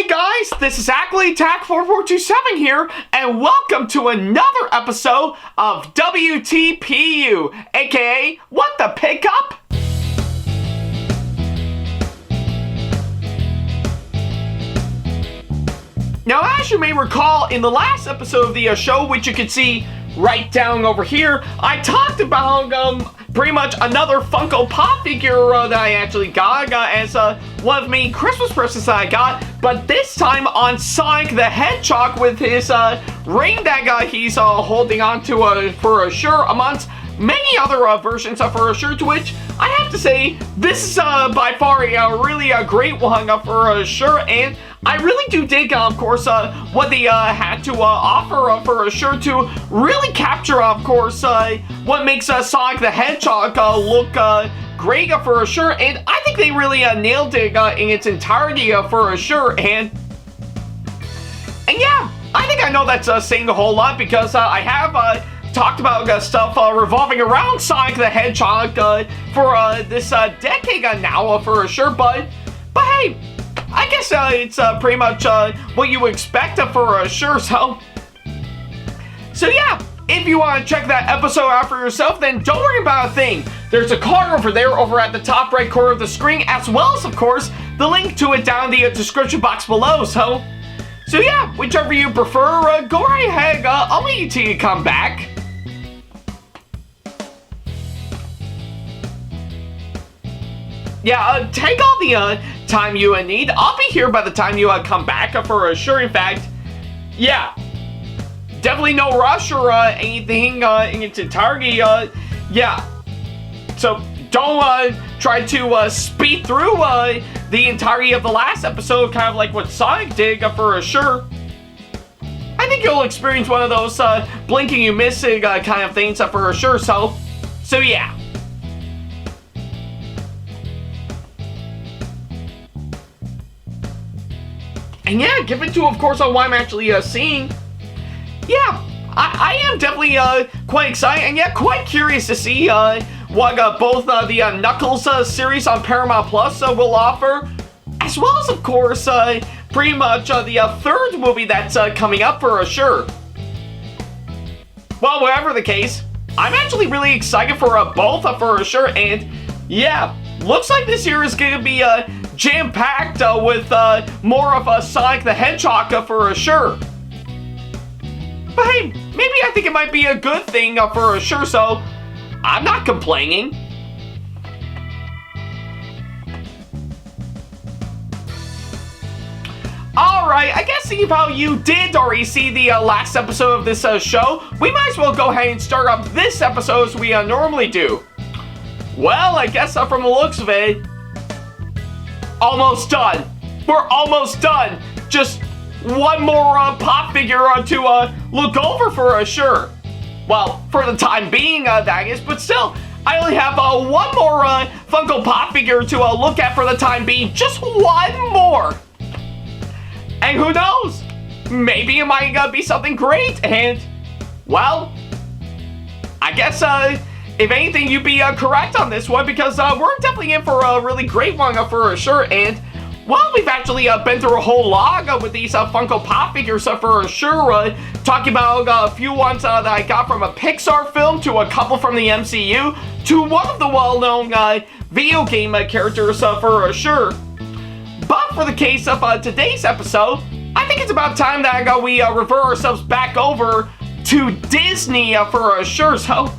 Hey guys, this is Ackley SamAttack4427 here, and welcome to another episode of WTPU, aka What the Pickup? Now, as you may recall, in the last episode of the show, which you can see right down over here, I talked about pretty much another Funko Pop figure that I actually got as one of many Christmas presents that I got, but this time on Sonic the Hedgehog with his ring that he's holding on to for sure, amongst many other versions for sure, to which I have to say, this is by far a really great one for sure, and I really do dig, of course, what they had to offer for sure to really capture, of course, what makes Sonic the Hedgehog look great for sure, and I think they really nailed it in its entirety for sure, and yeah, I think I know that's saying a whole lot, because I have talked about stuff revolving around Sonic the Hedgehog for this decade now for sure, but hey, I guess it's pretty much what you expect for sure, so yeah, if you want to check that episode out for yourself, then don't worry about a thing. There's a card over there over at the top right corner of the screen, as well as, of course, the link to it down in the description box below, so yeah, whichever you prefer, go right ahead, I'll wait until you come back. Yeah, take all the time you need. I'll be here by the time you come back for sure. In fact, yeah, definitely no rush or anything in its entirety. Yeah, so don't try to speed through the entirety of the last episode, kind of like what Sonic did for sure. I think you'll experience one of those blinking you miss kind of things for sure. So yeah. And yeah, given to, of course, what I'm actually seeing, yeah, I am definitely quite excited, and yeah, quite curious to see what both the Knuckles series on Paramount Plus will offer, as well as, of course, pretty much the third movie that's coming up for sure. Well, whatever the case, I'm actually really excited for both for sure, and yeah, looks like this year is going to be jam-packed with more of Sonic the Hedgehog for sure. But hey, maybe I think it might be a good thing for sure, so I'm not complaining. Alright, I guess seeing how you did already see the last episode of this show, we might as well go ahead and start up this episode as we normally do. Well, I guess from the looks of it, almost done. We're almost done. Just one more pop figure to look over for sure. Well, for the time being, that is, but still, I only have one more Funko Pop figure to look at for the time being. Just one more. And who knows? Maybe it might be something great, and, well, I guess, if anything, you'd be correct on this one, because we're definitely in for a really great one for sure, and, well, we've actually been through a whole log with these Funko Pop figures for sure, talking about a few ones that I got from a Pixar film, to a couple from the MCU, to one of the well-known video game characters for sure. But for the case of today's episode, I think it's about time that we revert ourselves back over to Disney for sure, so...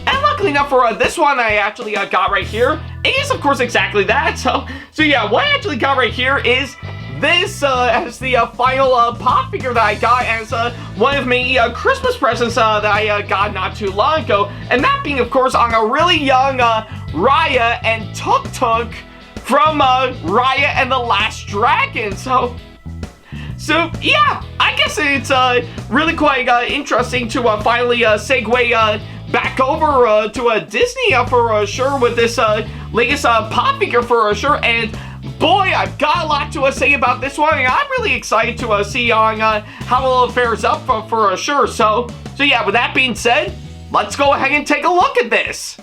And luckily enough for this one I actually got right here, it is of course exactly that, so yeah, what I actually got right here is this as the final pop figure that I got as one of many Christmas presents that I got not too long ago, and that being of course on a really young Raya and Tuk Tuk from Raya and the Last Dragon, so yeah, I guess it's really quite interesting to finally segue back over to Disney for sure with this latest pop figure for sure, and boy, I've got a lot to say about this one, and I'm really excited to see on how it fares up for sure, so yeah, with that being said, let's go ahead and take a look at this.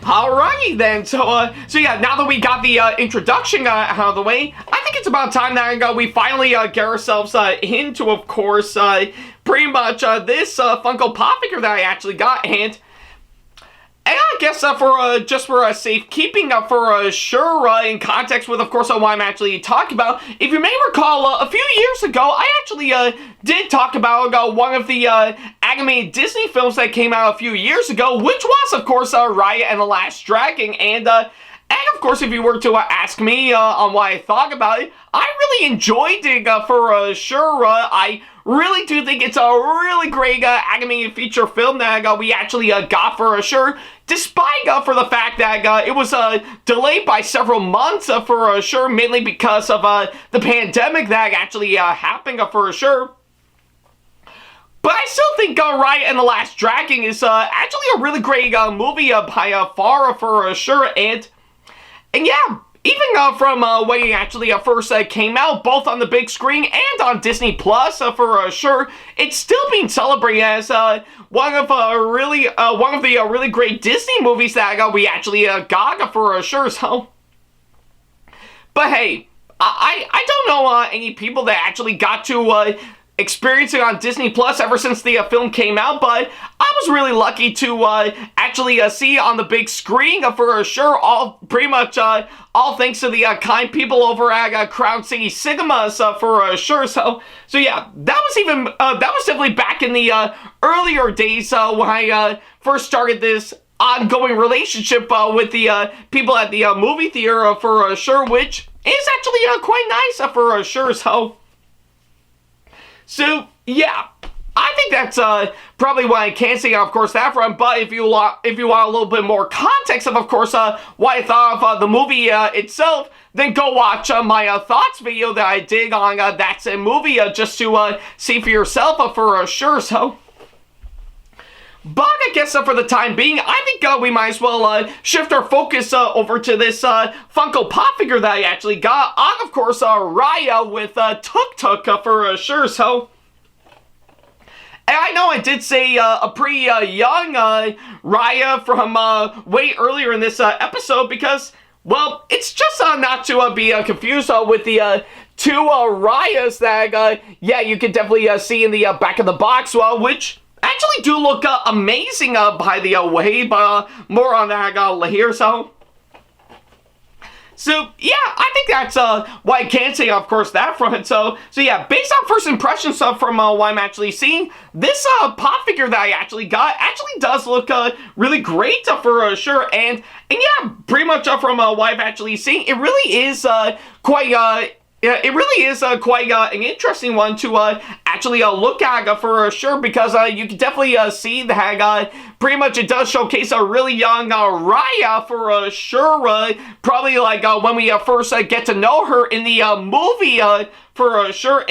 Alrighty then, so yeah, now that we got the introduction out of the way, I think it's about time that we finally get ourselves into, of course, pretty much this Funko Pop figure that I actually got, and I guess for just for safekeeping, for sure, in context with, of course, what I'm actually talking about, if you may recall, a few years ago, I actually did talk about one of the animated Disney films that came out a few years ago, which was, of course, Raya and the Last Dragon, and of course, if you were to ask me on what I thought about it, I really enjoyed it for sure. I really do think it's a really great animated feature film that we actually got for sure, despite for the fact that it was delayed by several months for sure, mainly because of the pandemic that actually happened for sure. But I still think Raya and the Last Dragon is actually a really great movie by far for sure, and yeah, even from when it actually first came out, both on the big screen and on Disney Plus, for sure, it's still being celebrated as one of the really great Disney movies that we actually got for sure. So, but hey, I don't know any people that actually got to experience it on Disney Plus ever since the film came out, but I was really lucky to actually see it on the big screen for sure, pretty much all thanks to the kind people over at Crown City Cinemas for sure. So yeah, that was definitely back in the earlier days when I first started this ongoing relationship with the people at the movie theater for sure, which is actually quite nice for sure. So, yeah, I think that's probably what I can say, of course, that from. But if you want a little bit more context of course, what I thought of the movie itself, then go watch my thoughts video that I did on That's a Movie, just to see for yourself for sure. So, but I guess for the time being, I think we might as well shift our focus over to this Funko Pop figure that I actually got on, of course, Raya with Tuk Tuk for sure. So, and I know I did say a pretty young Raya from way earlier in this episode because, well, it's just not to be confused with the two Rayas that, yeah, you can definitely see in the back of the box, which actually do look amazing by the way, but more on that here. So yeah, I think that's what I can say, of course, that front. So yeah, based on first impressions from what I'm actually seeing, this pop figure that I actually got actually does look really great for sure. And yeah, pretty much from what I've actually seen, it really is quite yeah, it really is quite an interesting one to actually look at for sure, because you can definitely see that pretty much it does showcase a really young Raya for sure, probably like when we first get to know her in the movie for sure.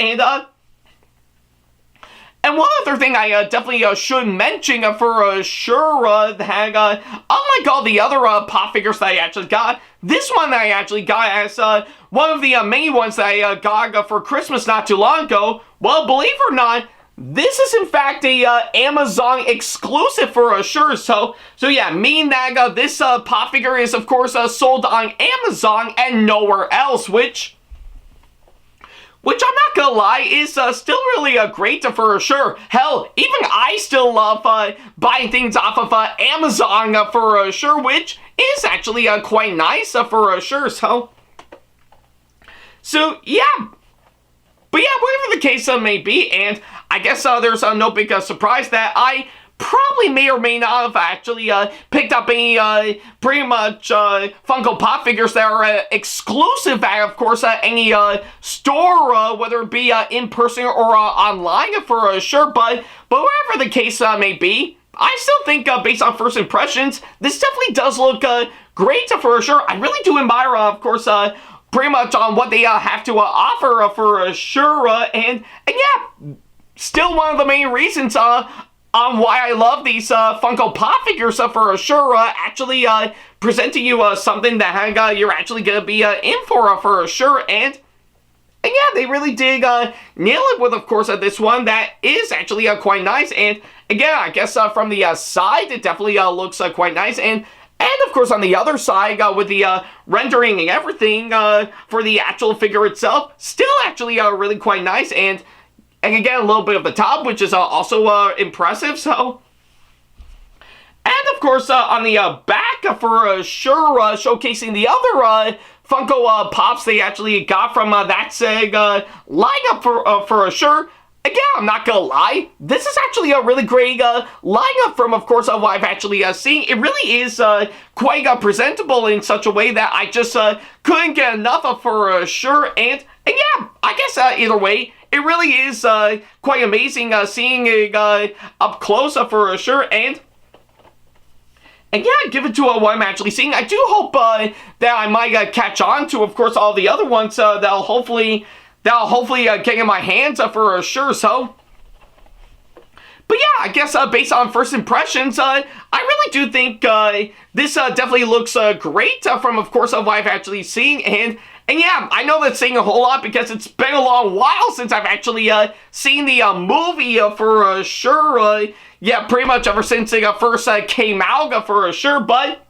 And one other thing I definitely should mention for sure, that unlike all the other pop figures that I actually got, this one that I actually got as one of the many ones that I got for Christmas not too long ago, well, believe it or not, this is in fact a Amazon exclusive for sure. So yeah, meaning that this pop figure is of course sold on Amazon and nowhere else, which I'm not gonna lie, is still really great for sure. Hell, even I still love buying things off of Amazon for sure, which is actually quite nice for sure. So yeah. But yeah, whatever the case may be, and I guess there's no big surprise that I probably may or may not have actually picked up any pretty much Funko Pop figures that are exclusive at, of course, any store, whether it be in person or online for sure. But whatever the case may be, I still think, based on first impressions, this definitely does look great for sure. I really do admire, of course, pretty much on what they have to offer for sure. And yeah, still one of the main reasons on why I love these Funko Pop figures for sure, actually presenting you something that you're actually going to be in for sure. And yeah, they really did nail it with, of course, this one that is actually quite nice. And again, I guess from the side, it definitely looks quite nice. And And of course, on the other side, with the rendering and everything for the actual figure itself, still actually really quite nice. And again, a little bit of the top, which is also impressive. So, and of course, on the back for sure, showcasing the other Funko Pops they actually got from that SEG lineup for sure. Again, I'm not gonna lie, this is actually a really great lineup from, of course, what I've actually seen. It really is quite presentable in such a way that I just couldn't get enough of for sure. And yeah, I guess either way, it really is quite amazing seeing it up close for sure. And yeah, give it to what I'm actually seeing. I do hope that I might catch on to, of course, all the other ones that'll hopefully get in my hands for sure. So, but yeah, I guess based on first impressions, I really do think this definitely looks great from, of course, what I've actually seen. And yeah, I know that's saying a whole lot because it's been a long while since I've actually seen the movie for sure. Yeah, pretty much ever since it first came out for sure. But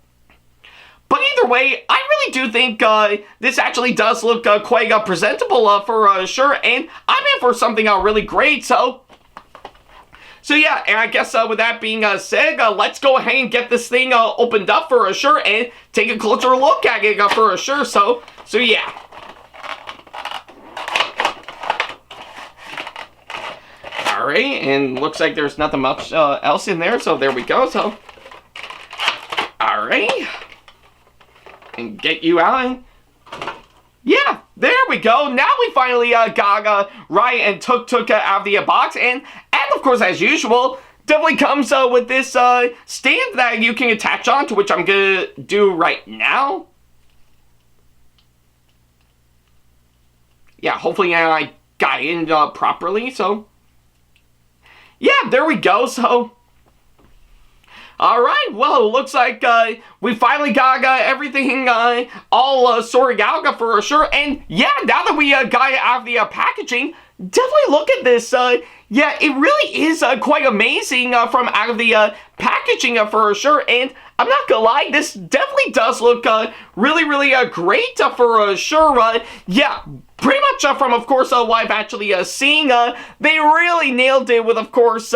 either way, I really do think this actually does look quite presentable for sure, and I'm in for something really great. So yeah, and I guess with that being said, let's go ahead and get this thing opened up for sure and take a closer look at it for sure. So yeah. Alright, and looks like there's nothing much else in there, so there we go. So, alright. And get you out. Yeah, there we go. Now we finally got Raya and Tuk Tuk out of the box. And of course, as usual, definitely comes with this stand that you can attach onto, which I'm going to do right now. Yeah, hopefully I got in properly. So, yeah, there we go. So, alright, well, it looks like we finally got everything all sorted out for sure. And yeah, now that we got it out of the packaging, definitely look at this. Yeah, it really is quite amazing from out of the packaging for sure. And I'm not gonna lie, this definitely does look really, really great for sure. Yeah, pretty much from, of course, what I've actually seen, they really nailed it with, of course,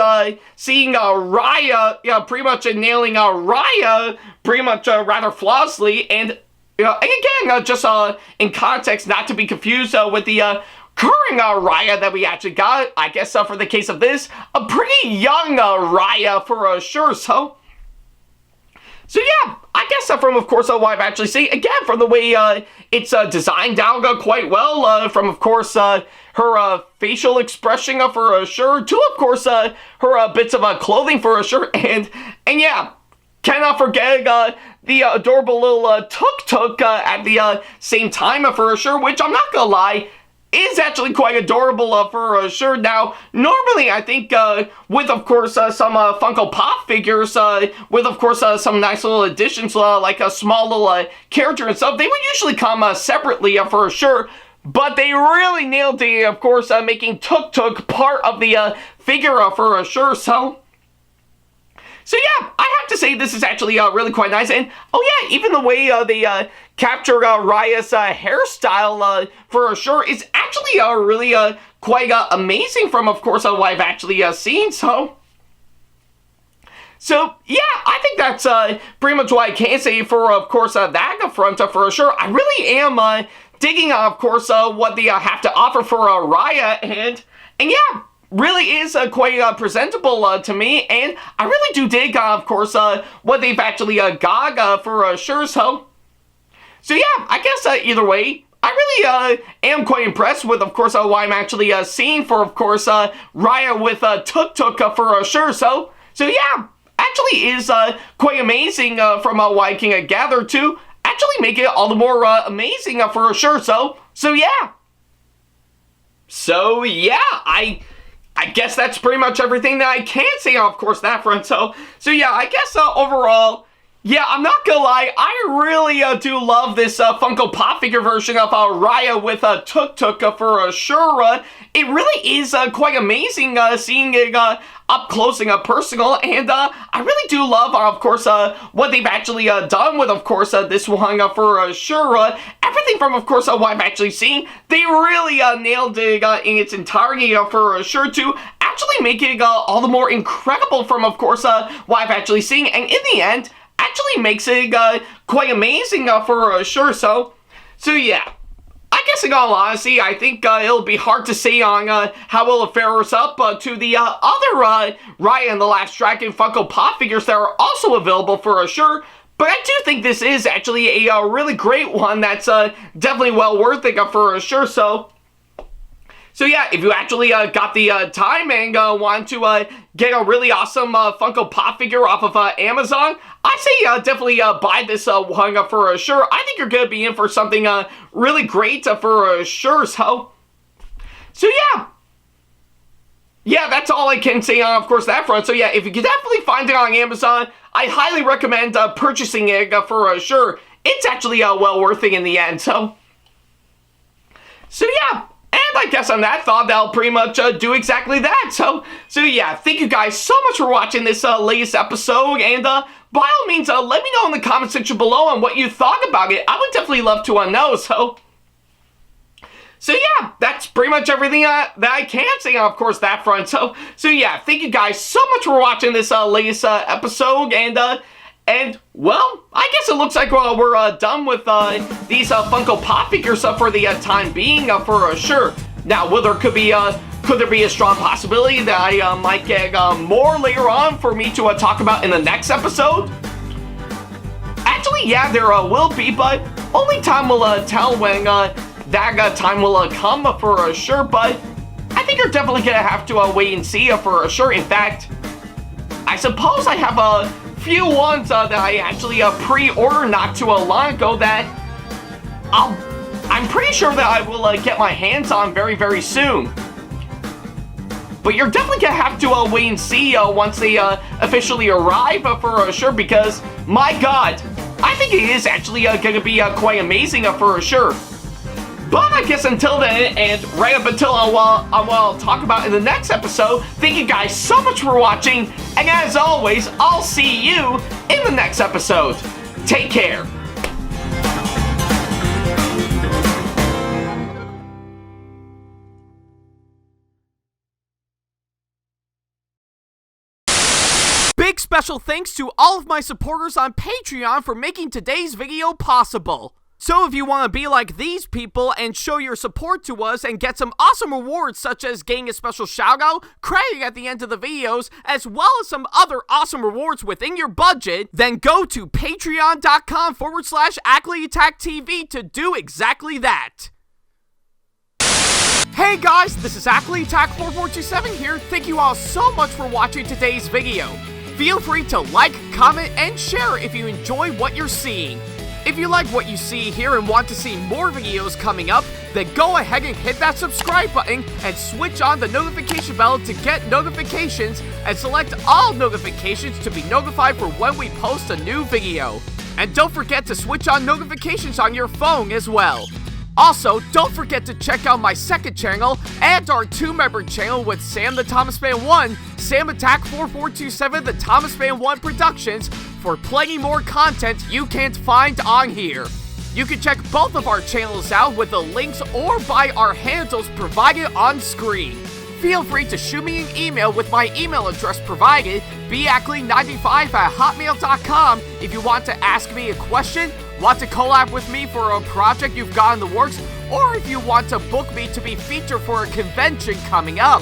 seeing Raya, yeah, pretty much nailing Raya pretty much rather flawlessly. And again, just in context, not to be confused with the current Raya that we actually got. I guess for the case of this, a pretty young Raya for sure. So yeah, I guess from, of course, what I've actually seen, again, from the way it's designed out quite well, from, of course, her facial expression for sure, to, of course, her bits of clothing for sure, and yeah, cannot forget the adorable little Tuk Tuk at the same time for sure, which I'm not gonna lie, is actually quite adorable for sure. Now, normally I think with, of course, some Funko Pop figures, with, of course, some nice little additions, like a small little character and stuff, they would usually come separately for sure. But they really nailed it, of course, making Tuk Tuk part of the figure for sure. So yeah, I have to say this is actually really quite nice. And oh yeah, even the way they capture Raya's hairstyle for sure is actually really quite amazing from, of course, what I've actually seen. So yeah, I think that's pretty much what I can say for, of course, that front for sure. I really am digging, of course, what they have to offer for Raya, and yeah, really is quite presentable to me, and I really do dig, of course, what they've actually got for sure. So yeah, I guess either way, I really am quite impressed with, of course, what I'm actually seeing for, of course, Raya with Tuk Tuk for sure. So yeah, actually is quite amazing from what I can gather to actually make it all the more amazing for sure. So yeah. So yeah, I guess that's pretty much everything that I can say, of course, that front. So yeah, I guess overall, Yeah, I'm not gonna lie, I really do love this Funko Pop figure version of Raya with Tuk Tuk for sure. It really is quite amazing seeing it up close and personal, and I really do love, of course, what they've actually done with, of course, this one for sure. Everything from, of course, what I've actually seen, they really nailed it in its entirety for sure to actually make it all the more incredible from, of course, what I've actually seen, and in the end, actually makes it quite amazing for sure. So yeah, I guess in all honesty, I think it'll be hard to say on how it'll fare us up to the other Raya and the Last Dragon Funko Pop figures that are also available for sure. But I do think this is actually a really great one that's definitely well worth it for sure. So yeah, if you actually got the time and want to get a really awesome Funko Pop figure off of Amazon, I say definitely buy this one for sure. I think you're going to be in for something really great for sure. So yeah. Yeah, that's all I can say on, of course, that front. So yeah, if you can definitely find it on Amazon, I highly recommend purchasing it for sure. It's actually well worth it in the end. So yeah. And I guess on that thought, that'll pretty much do exactly that. So yeah, thank you guys so much for watching this latest episode. And by all means, let me know in the comment section below on what you thought about it. I would definitely love to know. So yeah, that's pretty much everything that I can say on, of course, that front. So yeah, thank you guys so much for watching this latest episode. And, well, I guess it looks like we're done with these Funko Pop figures for the time being, for sure. Now, could there be a strong possibility that I might get more later on for me to talk about in the next episode? Actually, yeah, there will be, but only time will tell when that time will come for sure. But I think you're definitely going to have to wait and see for sure. In fact, I suppose I have a few ones that I actually pre-ordered not too long ago that I'm pretty sure that I will get my hands on very, very soon. But you're definitely gonna have to wait and see once they officially arrive for sure, because my god, I think it is actually gonna be quite amazing for sure. But I guess until then, and right up until what I'll talk about in the next episode, thank you guys so much for watching, and as always, I'll see you in the next episode. Take care. Big special thanks to all of my supporters on Patreon for making today's video possible. So if you want to be like these people and show your support to us and get some awesome rewards such as getting a special shoutout, credit at the end of the videos, as well as some other awesome rewards within your budget, then go to patreon.com/AckleyAttack TV to do exactly that. Hey guys, this is AckleyAttack4427 here. Thank you all so much for watching today's video. Feel free to like, comment, and share if you enjoy what you're seeing. If you like what you see here and want to see more videos coming up, then go ahead and hit that subscribe button and switch on the notification bell to get notifications, and select all notifications to be notified for when we post a new video. And don't forget to switch on notifications on your phone as well. Also, don't forget to check out my second channel and our 2-member channel with Sam the Thomas Fan 1, SamAttack4427TheThomasFan1 Productions, for plenty more content you can't find on here. You can check both of our channels out with the links or by our handles provided on screen. Feel free to shoot me an email with my email address provided, backley95@hotmail.com, if you want to ask me a question, want to collab with me for a project you've got in the works, or if you want to book me to be featured for a convention coming up.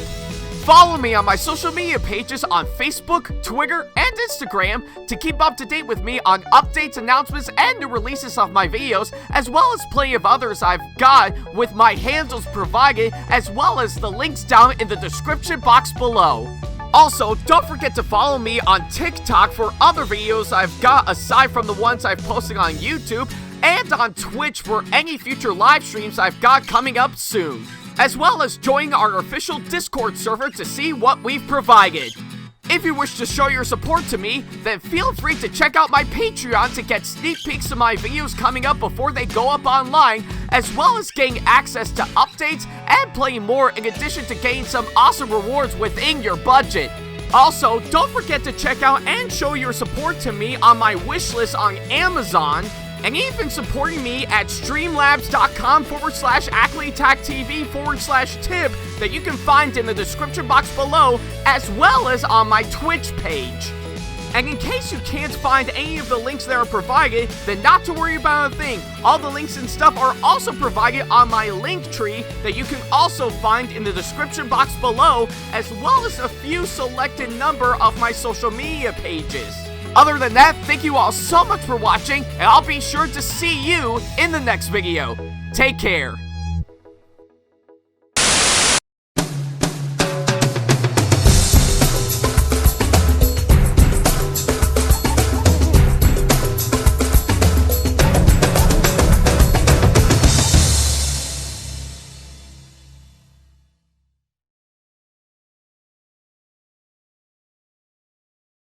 Follow me on my social media pages on Facebook, Twitter, and Instagram to keep up to date with me on updates, announcements, and new releases of my videos, as well as plenty of others I've got with my handles provided, as well as the links down in the description box below. Also, don't forget to follow me on TikTok for other videos I've got aside from the ones I've posted on YouTube, and on Twitch for any future live streams I've got coming up soon, as well as join our official Discord server to see what we've provided. If you wish to show your support to me, then feel free to check out my Patreon to get sneak peeks of my videos coming up before they go up online, as well as getting access to updates and playing more, in addition to getting some awesome rewards within your budget. Also, don't forget to check out and show your support to me on my wishlist on Amazon, and even supporting me at streamlabs.com/AckleyTACTV/tip that you can find in the description box below, as well as on my Twitch page. And in case you can't find any of the links that are provided, then not to worry about a thing. All the links and stuff are also provided on my link tree that you can also find in the description box below, as well as a few selected number of my social media pages. Other than that, thank you all so much for watching, and I'll be sure to see you in the next video. Take care.